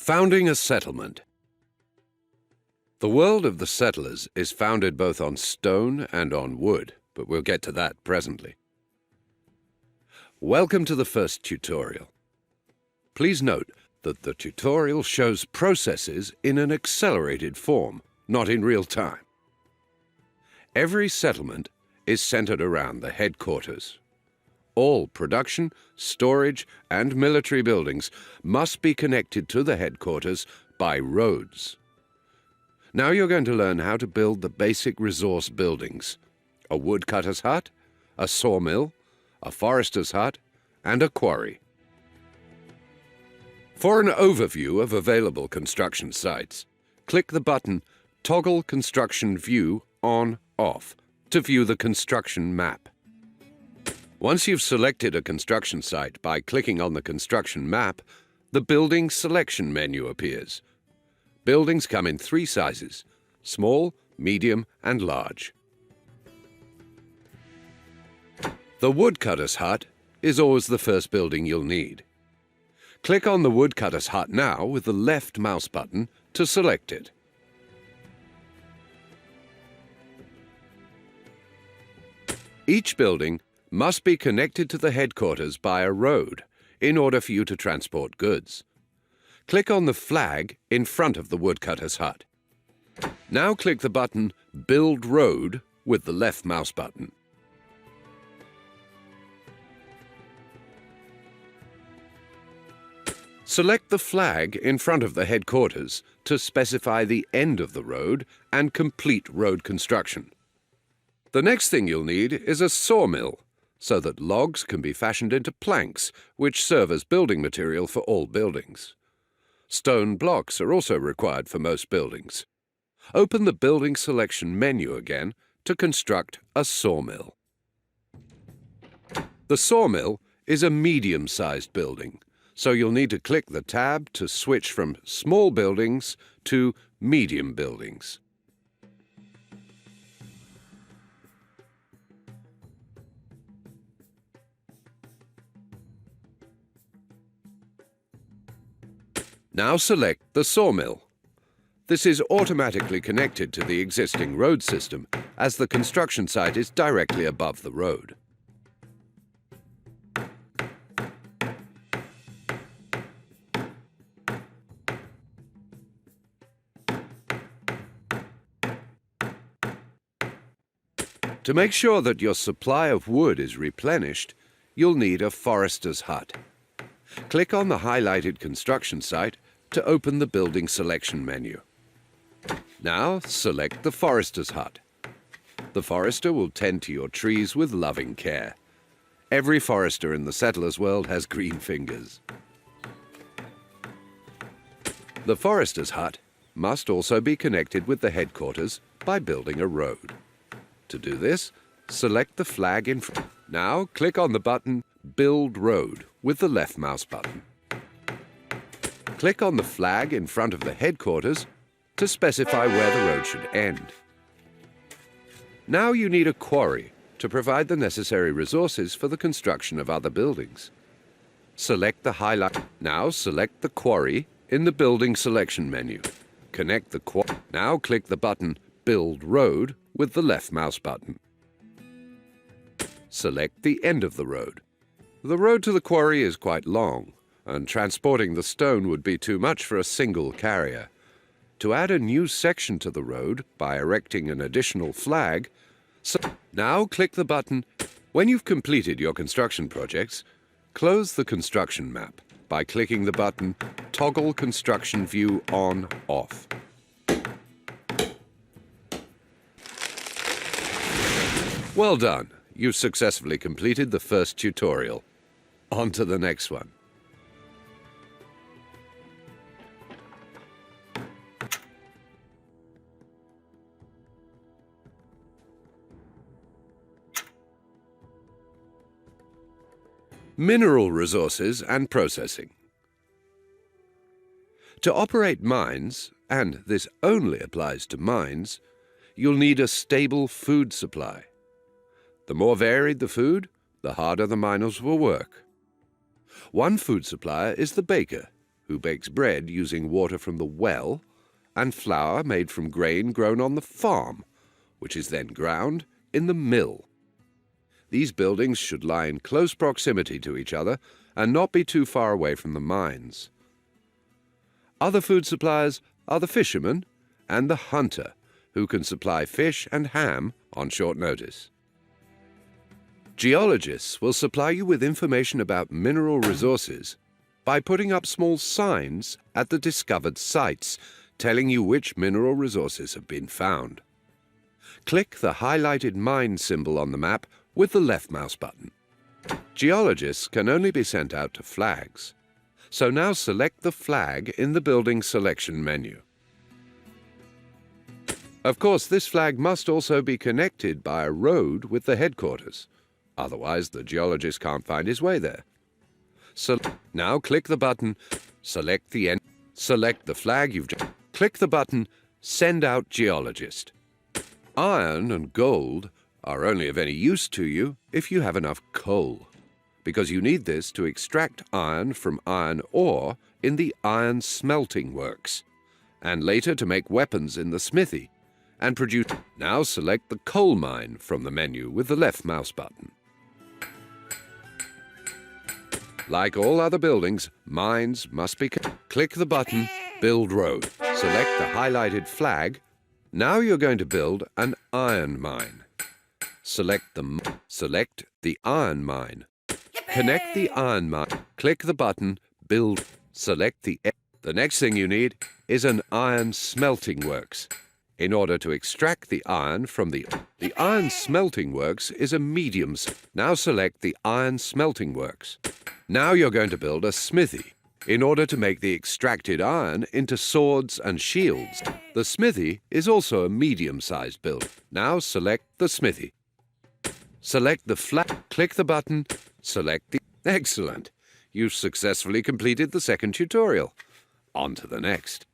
Founding a settlement. The world of the settlers is founded both on stone and on wood, but we'll get to that presently. Welcome to the first tutorial. Please note that the tutorial shows processes in an accelerated form, not in real time. Every settlement is centered around the headquarters. All production, storage, and military buildings must be connected to the headquarters by roads. Now you're going to learn how to build the basic resource buildings: a woodcutter's hut, a sawmill, a forester's hut, and a quarry. For an overview of available construction sites, click the button Toggle Construction View On/Off to view the construction map. Once you've selected a construction site by clicking on the construction map, the Building Selection menu appears. Buildings come in three sizes: small, medium, and large. The woodcutter's hut is always the first building you'll need. Click on the woodcutter's hut now with the left mouse button to select it. Each building must be connected to the headquarters by a road in order for you to transport goods. Click on the flag in front of the woodcutter's hut. Now click the button Build Road with the left mouse button. Select the flag in front of the headquarters to specify the end of the road and complete road construction. The next thing you'll need is a sawmill, so that logs can be fashioned into planks, which serve as building material for all buildings. Stone blocks are also required for most buildings. Open the Building Selection menu again to construct a sawmill. The sawmill is a medium-sized building, so you'll need to click the tab to switch from small buildings to medium buildings. Now select the sawmill. This is automatically connected to the existing road system, as the construction site is directly above the road. To make sure that your supply of wood is replenished, you'll need a forester's hut. Click on the highlighted construction site to open the Building Selection menu. Now select the forester's hut. The forester will tend to your trees with loving care. Every forester in the settler's world has green fingers. The forester's hut must also be connected with the headquarters by building a road. To do this, select the flag in front. Now click on the button Build Road with the left mouse button. Click on the flag in front of the headquarters to specify where the road should end. Now you need a quarry to provide the necessary resources for the construction of other buildings. Select the highlight. Now select the quarry in the Building Selection menu. Connect the quarry. Now click the button Build Road with the left mouse button. Select the end of the road. The road to the quarry is quite long, and transporting the stone would be too much for a single carrier. To add a new section to the road by erecting an additional flag, now click the button. When you've completed your construction projects, close the construction map by clicking the button Toggle Construction View On/Off. Well done! You've successfully completed the first tutorial. On to the next one. Mineral resources and processing. To operate mines, and this only applies to mines, you'll need a stable food supply. The more varied the food, the harder the miners will work. One food supplier is the baker, who bakes bread using water from the well, and flour made from grain grown on the farm, which is then ground in the mill. These buildings should lie in close proximity to each other and not be too far away from the mines. Other food suppliers are the fisherman and the hunter, who can supply fish and ham on short notice. Geologists will supply you with information about mineral resources by putting up small signs at the discovered sites, telling you which mineral resources have been found. Click the highlighted mine symbol on the map with the left mouse button. Geologists can only be sent out to flags, so now select the flag in the building selection menu. Of course, this flag must also be connected by a road with the headquarters, otherwise the geologist can't find his way there. So now click the button, select the flag you've just... Click the button, Send Out Geologist. Iron and gold are only of any use to you if you have enough coal, because you need this to extract iron from iron ore in the iron smelting works, and later to make weapons in the smithy, and produce... Now select the coal mine from the menu with the left mouse button. Like all other buildings, mines must be... Click the button, Build Road. Select the highlighted flag. Now you're going to build an iron mine. Select the iron mine. Connect the iron mine. Click the button, Build. Select the... The next thing you need is an iron smelting works. In order to extract the iron from the iron smelting works is a medium... Now select the iron smelting works. Now you're going to build a smithy in order to make the extracted iron into swords and shields. The smithy is also a medium-sized build. Now select the smithy. Select the flag, click the button, select the... Excellent! You've successfully completed the second tutorial. On to the next.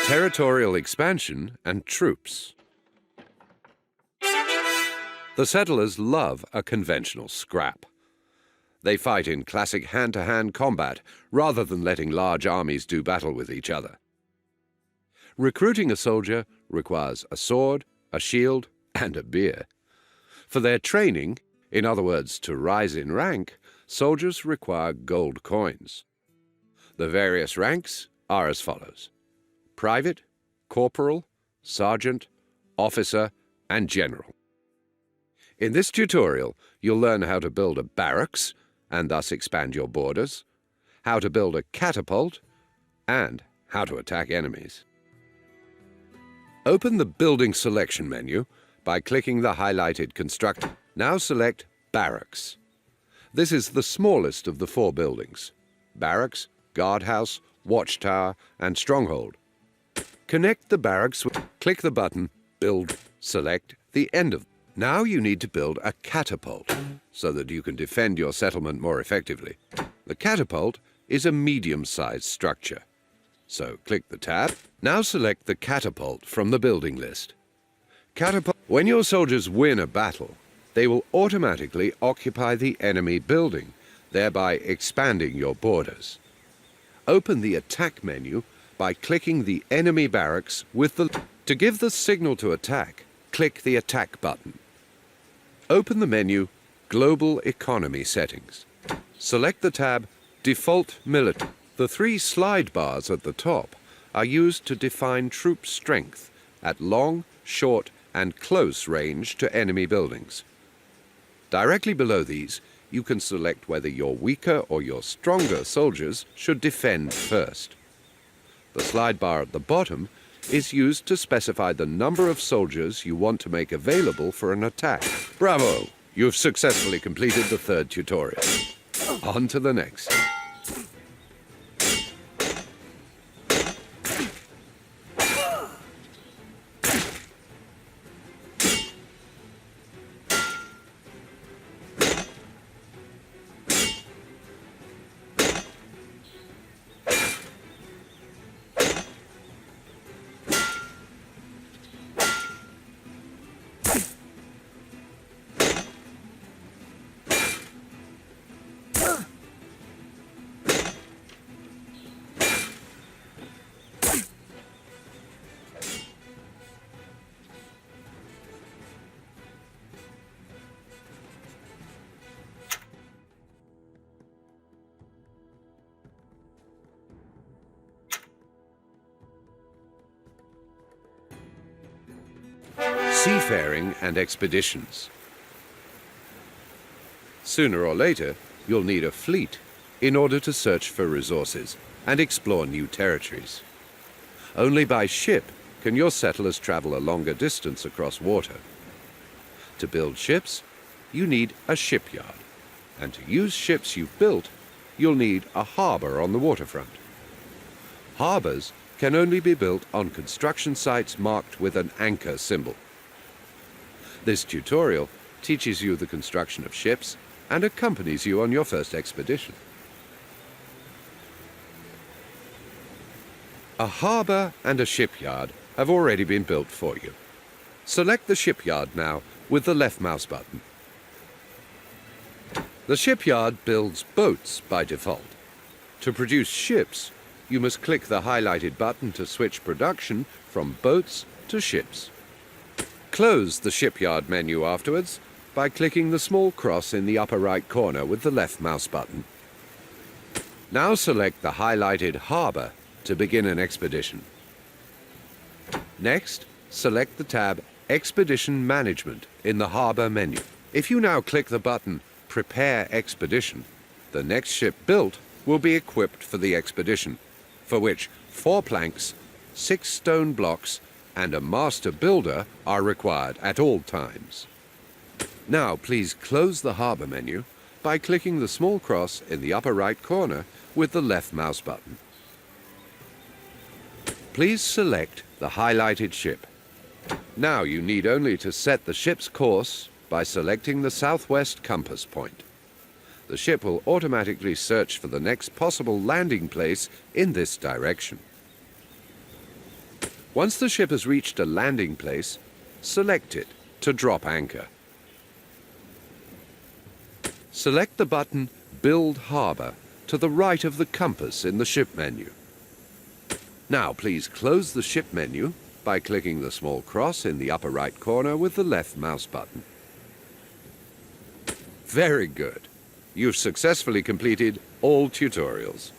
Territorial expansion and troops. The settlers love a conventional scrap. They fight in classic hand-to-hand combat rather than letting large armies do battle with each other. Recruiting a soldier requires a sword, a shield, and a beer. For their training, in other words, to rise in rank, soldiers require gold coins. The various ranks are as follows: private, corporal, sergeant, officer, and general. In this tutorial, you'll learn how to build a barracks, and thus expand your borders, how to build a catapult, and how to attack enemies. Open the Building Selection menu by clicking the highlighted Construct. Now select Barracks. This is the smallest of the 4 buildings: barracks, guardhouse, watchtower, and stronghold. Connect the barracks with... Click the button, Build. Select the end of... Now you need to build a catapult so that you can defend your settlement more effectively. The catapult is a medium-sized structure. So click the tab. Now select the catapult from the building list. Catapult. When your soldiers win a battle, they will automatically occupy the enemy building, thereby expanding your borders. Open the attack menu by clicking the enemy barracks with the... To give the signal to attack, click the attack button. Open the menu Global Economy Settings. Select the tab Default Military. The 3 slide bars at the top are used to define troop strength at long, short, and close range to enemy buildings. Directly below these, you can select whether your weaker or your stronger soldiers should defend first. The slide bar at the bottom is used to specify the number of soldiers you want to make available for an attack. Bravo! You've successfully completed the 3rd tutorial. On to the next. Seafaring and expeditions. Sooner or later, you'll need a fleet in order to search for resources and explore new territories. Only by ship can your settlers travel a longer distance across water. To build ships, you need a shipyard, and to use ships you've built, you'll need a harbor on the waterfront. Harbors can only be built on construction sites marked with an anchor symbol. This tutorial teaches you the construction of ships and accompanies you on your first expedition. A harbor and a shipyard have already been built for you. Select the shipyard now with the left mouse button. The shipyard builds boats by default. To produce ships, you must click the highlighted button to switch production from boats to ships. Close the shipyard menu afterwards by clicking the small cross in the upper right corner with the left mouse button. Now select the highlighted harbor to begin an expedition. Next, select the tab Expedition Management in the harbor menu. If you now click the button Prepare Expedition, the next ship built will be equipped for the expedition, for which 4 planks, 6 stone blocks, and a master builder are required at all times. Now please close the harbor menu by clicking the small cross in the upper right corner with the left mouse button. Please select the highlighted ship. Now you need only to set the ship's course by selecting the southwest compass point. The ship will automatically search for the next possible landing place in this direction. Once the ship has reached a landing place, select it to drop anchor. Select the button Build Harbor to the right of the compass in the ship menu. Now please close the ship menu by clicking the small cross in the upper right corner with the left mouse button. Very good. You've successfully completed all tutorials.